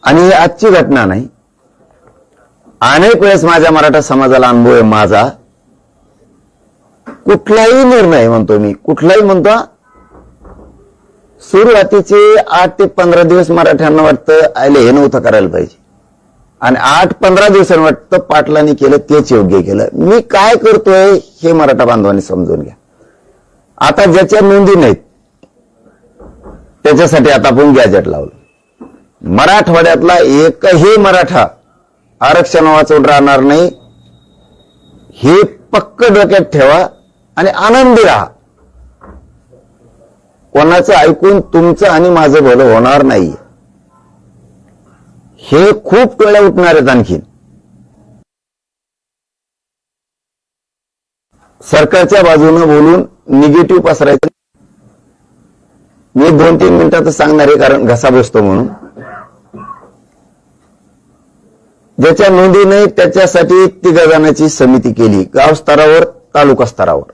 आणि ही आजची घटना नाही, अनेक वेळेस माझ्या मराठा समाजाला अनुभव आहे माझा. कुठलाही निर्णय म्हणतो मी, कुठलाही म्हणतो, सुरुवातीचे 8 ते 15 दिवस मराठ्यांना वाटतं आयले हे नव्हतं करायला पाहिजे, आणि 8-15 दिवसांनी वाटतं पाटलांनी केलं तेच योग्य केलं. मी काय करतोय हे मराठा बांधवांनी समजून घ्या. आता ज्याच्या नोंदी नाहीत त्याच्यासाठी आता आपण गॅजेट लावलं. मराठवाड्यातला एकही मराठा आरक्षण वाचवून राहणार नाही, हे पक्क डोक्यात ठेवा आणि आनंदी राहा. कोणाचं ऐकून तुमचं आणि माझं भलं होणार नाही, हे खूप टोळ्या उठणार आहेत. आणखीन सरकारच्या बाजूने बोलून निगेटिव्ह पसरायचं. मी 2-3 मिनिटातच सांगणार आहे, कारण घसा बसतो म्हणून. ज्याच्या नोंदी नाही त्याच्यासाठी 3 जणांची समिती केली, गाव स्तरावर, तालुका स्तरावर.